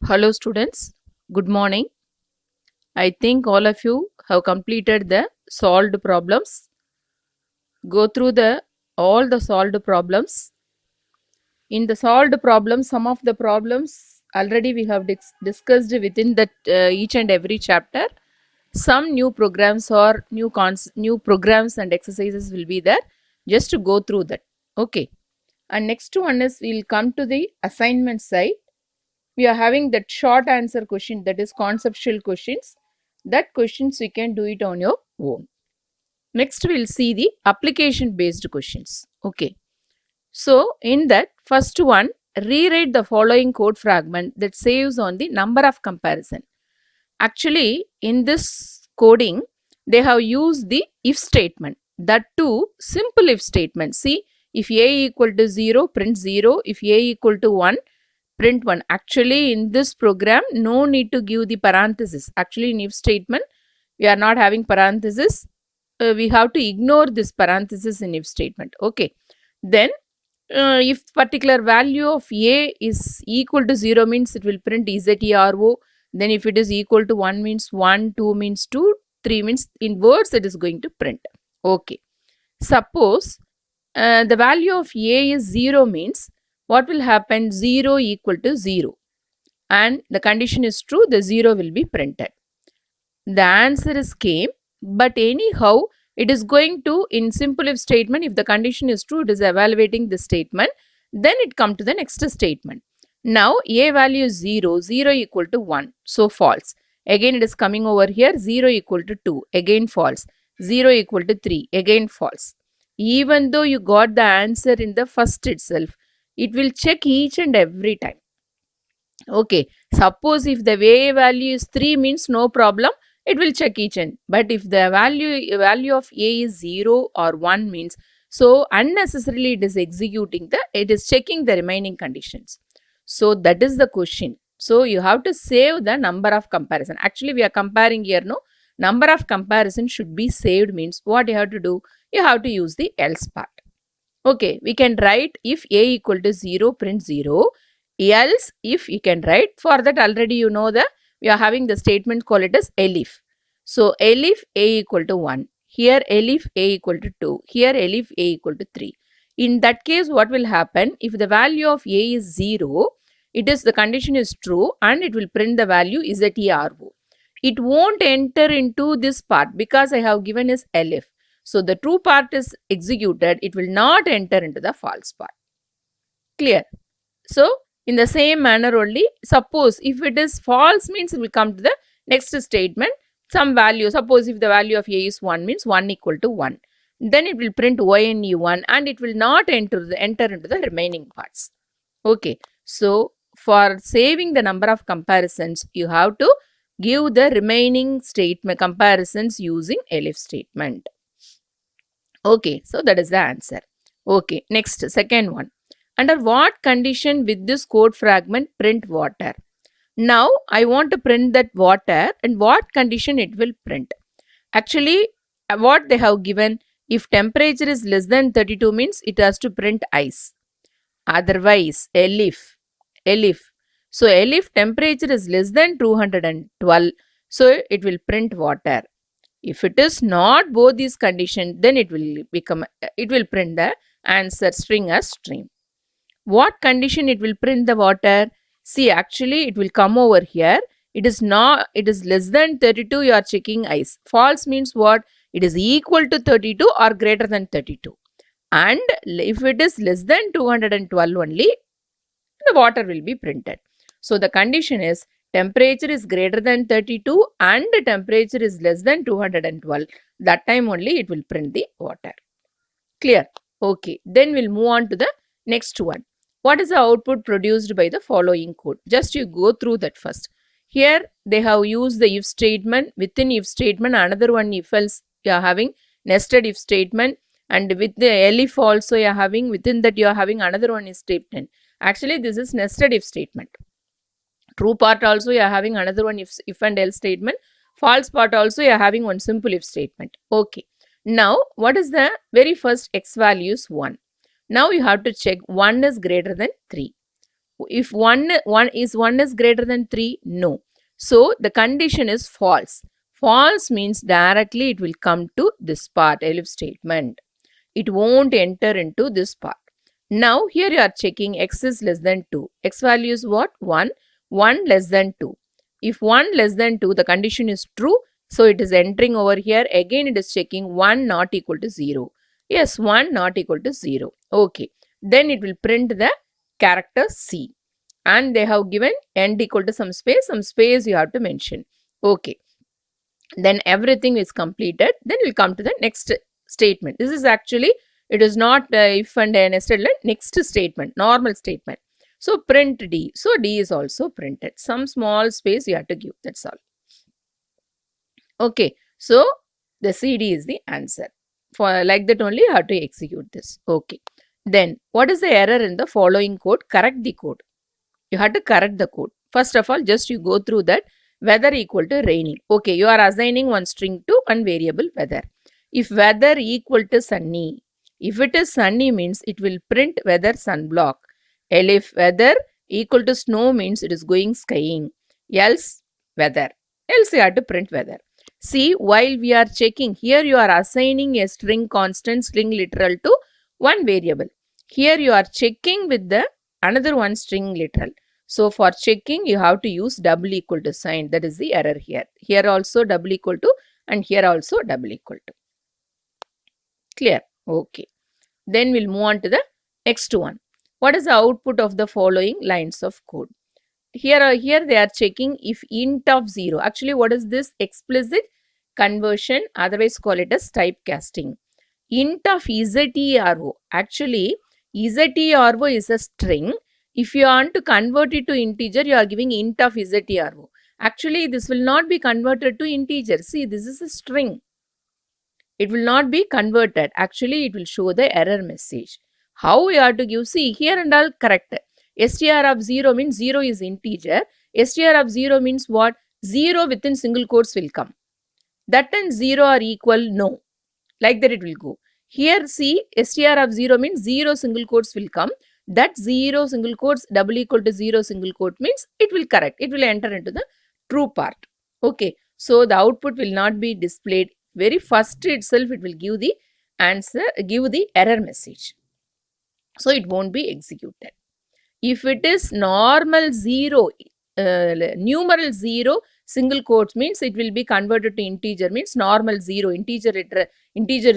Hello students, good morning. I think all of you have completed the solved problems. Go through all the solved problems. In the solved problems, some of the problems already we have discussed within that each and every chapter. Some new programs or new programs and exercises will be there. Just to go through that. Okay. And next one is we'll come to the assignment side. We are having that short answer question, that is conceptual questions. That questions you can do it on your own. Next we'll see the application based questions. Okay, so in that first one, rewrite the following code fragment that saves on the number of comparison. Actually in this coding they have used the if statement, that too simple if statement. See, if a equal to 0, print 0. If a equal to 1, print 1. Actually in this program no need to give the parenthesis. Actually in if statement we are not having parenthesis. We have to ignore this parenthesis in if statement. Okay, then if particular value of a is equal to 0 means it will print zero. Then if it is equal to 1 means 1, 2 means 2, 3 means in words it is going to print. Okay, suppose the value of a is 0 means what will happen? 0 equal to 0 and the condition is true, the 0 will be printed. The answer is came, but anyhow it is going to, in simple if statement, if the condition is true, it is evaluating the statement, then it come to the next statement. Now a value is 0, 0 equal to 1, so false. Again it is coming over here, 0 equal to 2, again false. 0 equal to 3, again false. Even though you got the answer in the first itself, it will check each and every time. Okay, suppose if the a value is 3 means no problem, it will check each end. But if the value of a is 0 or 1 means, so unnecessarily it is executing it is checking the remaining conditions. So that is the question. So you have to save the number of comparison. Actually we are comparing here, no, number of comparison should be saved means what you have to do? You have to use the else part. Okay, we can write if a equal to 0, print 0. Else if you can write, for that already you know that we are having the statement called it as elif. So elif a equal to 1, here elif a equal to 2, here elif a equal to 3. In that case what will happen? If the value of a is 0, it is the condition is true and it will print the value zero. It won't enter into this part because I have given is elif. So the true part is executed, it will not enter into the false part. Clear? So in the same manner only, suppose if it is false means it will come to the next statement, some value. Suppose if the value of a is 1 means 1 equal to 1. Then it will print yn1 and it will not enter into the remaining parts. Okay, so for saving the number of comparisons, you have to give the remaining statement comparisons using elif statement. Okay, so that is the answer. Okay, next, second one. Under what condition with this code fragment print water? Now I want to print that water, and what condition it will print? Actually what they have given, if temperature is less than 32 means it has to print ice. Otherwise elif. So elif temperature is less than 212, so it will print water. If it is not both these conditions, then it will print the answer string as stream. What condition it will print the water? See, actually it will come over here. It is less than 32, you are checking ice. False means what? It is equal to 32 or greater than 32. And if it is less than 212 only, the water will be printed. So the condition is temperature is greater than 32 and temperature is less than 212. That time only it will print the water. Clear? Okay. Then we'll move on to the next one. What is the output produced by the following code? Just you go through that first. Here they have used the if statement. Within if statement, another one if else you are having nested if statement, and with the elif also you are having, within that you are having another one is statement. Actually this is nested if statement. True part also you are having another one if and else statement. False part also you are having one simple if statement. Okay. Now what is the very first x value is 1. Now you have to check 1 is greater than 3. If 1 is greater than 3, no. So the condition is false. False means directly it will come to this part, elif statement. It won't enter into this part. Now here you are checking x is less than 2. X value is what? 1. 1 less than 2. If 1 less than 2, the condition is true. So it is entering over here. Again it is checking 1 not equal to 0. Yes, 1 not equal to 0. Okay. Then it will print the character C. And they have given end equal to some space you have to mention. Okay. Then everything is completed. Then we'll come to the next statement. This is actually, it is not if and nested line, next statement, normal statement. So print D. So D is also printed. Some small space you have to give. That's all. Okay. So the CD is the answer. For like that only you have to execute this. Okay. Then what is the error in the following code? Correct the code. You have to correct the code. First of all, just you go through that. Weather equal to raining. Okay, you are assigning one string to one variable weather. If weather equal to sunny, if it is sunny means it will print weather sunblock. If weather equal to snow means it is going skiing. Else weather. Else you have to print weather. See, while we are checking, here you are assigning a string constant, string literal to one variable. Here you are checking with the another one string literal. So for checking, you have to use double equal to sign. That is the error here. Here also double equal to and here also double equal to. Clear? Okay. Then we'll move on to the next one. What is the output of the following lines of code? Here they are checking if int of 0. Actually, what is this? Explicit conversion, otherwise call it as typecasting. Int of zero. Actually, zero is a string. If you want to convert it to integer, you are giving int of zero. Actually, this will not be converted to integer. See, this is a string. It will not be converted. Actually, it will show the error message. How we have to give? See, here and all correct. Str of 0 means 0 is integer. Str of 0 means what? 0 within single quotes will come. That and 0 are equal, no. Like that it will go. Here see, str of 0 means 0 single quotes will come. That 0 single quotes double equal to 0 single quote means it will correct. It will enter into the true part. Okay. So the output will not be displayed. Very first itself it will give the answer, give the error message. So it won't be executed. If it is normal 0, numeral 0, single quotes means it will be converted to integer means normal 0, integer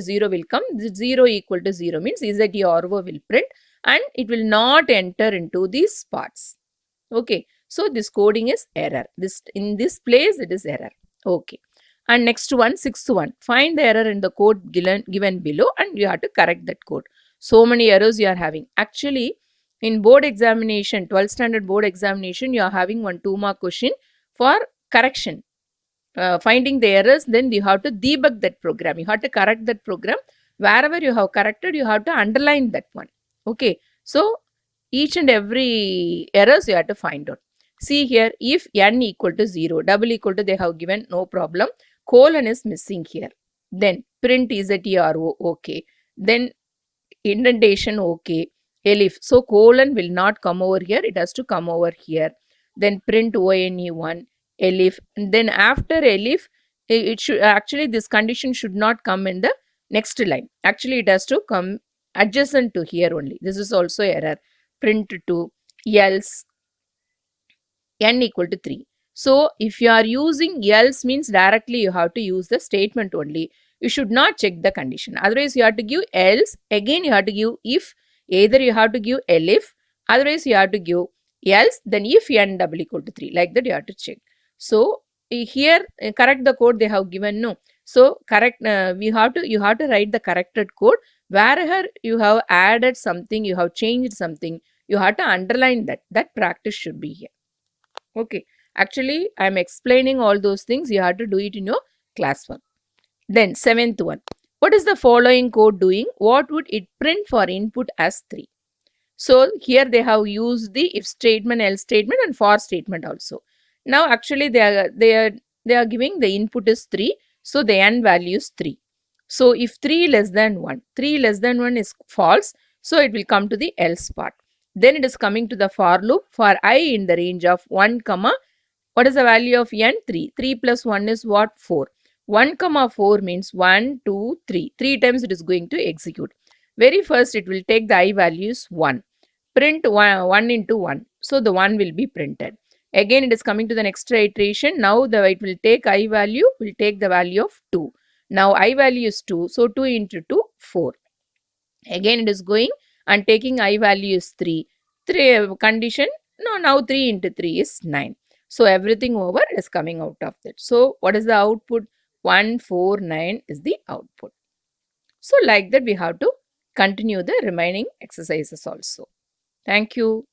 0 will come. 0 equal to 0 means zero will print and it will not enter into these parts. Okay. So this coding is error. In this place it is error. Okay. And next one, sixth one. Find the error in the code given below and you have to correct that code. So many errors you are having. Actually, in board examination, 12th standard board examination, you are having one 2-mark question for correction. Finding the errors, then you have to debug that program. You have to correct that program. Wherever you have corrected, you have to underline that one. Okay. So, each and every errors you have to find out. See here, if n equal to 0, double equal to they have given, no problem. Colon is missing here. Then print zero, okay. Then indentation, okay. Elif. So colon will not come over here. It has to come over here. Then print one, elif. And then after elif, it should actually this condition should not come in the next line. Actually, it has to come adjacent to here only. This is also error. Print 2, else n equal to 3. So if you are using else means directly you have to use the statement only. You should not check the condition. Otherwise, you have to give else. Again, you have to give if. Either you have to give elif, otherwise you have to give else, then if n double equal to 3. Like that you have to check. So here correct the code they have given, no. So correct, you have to write the corrected code. Wherever you have added something, you have changed something, you have to underline that. That practice should be here. Okay. Actually, I am explaining all those things. You have to do it in your classwork. Then 7th one. What is the following code doing? What would it print for input as 3? So here they have used the if statement, else statement and for statement also. Now actually they are giving the input is 3. So the n value is 3. So if 3 less than 1, 3 less than 1 is false. So it will come to the else part. Then it is coming to the for loop for I in the range of 1 comma, what is the value of n? 3. 3 plus 1 is what? 4. 1 comma 4 means 1, 2, 3. 3 times it is going to execute. Very first it will take the I values 1. Print 1 into 1. So the 1 will be printed. Again it is coming to the next iteration. Now it will take I value, will take the value of 2. Now I value is 2. So 2 into 2, 4. Again it is going and taking I value is 3. 3 condition, no, now 3 into 3 is 9. So everything over is coming out of that. So what is the output? 149 is the output. So like that we have to continue the remaining exercises also. Thank you.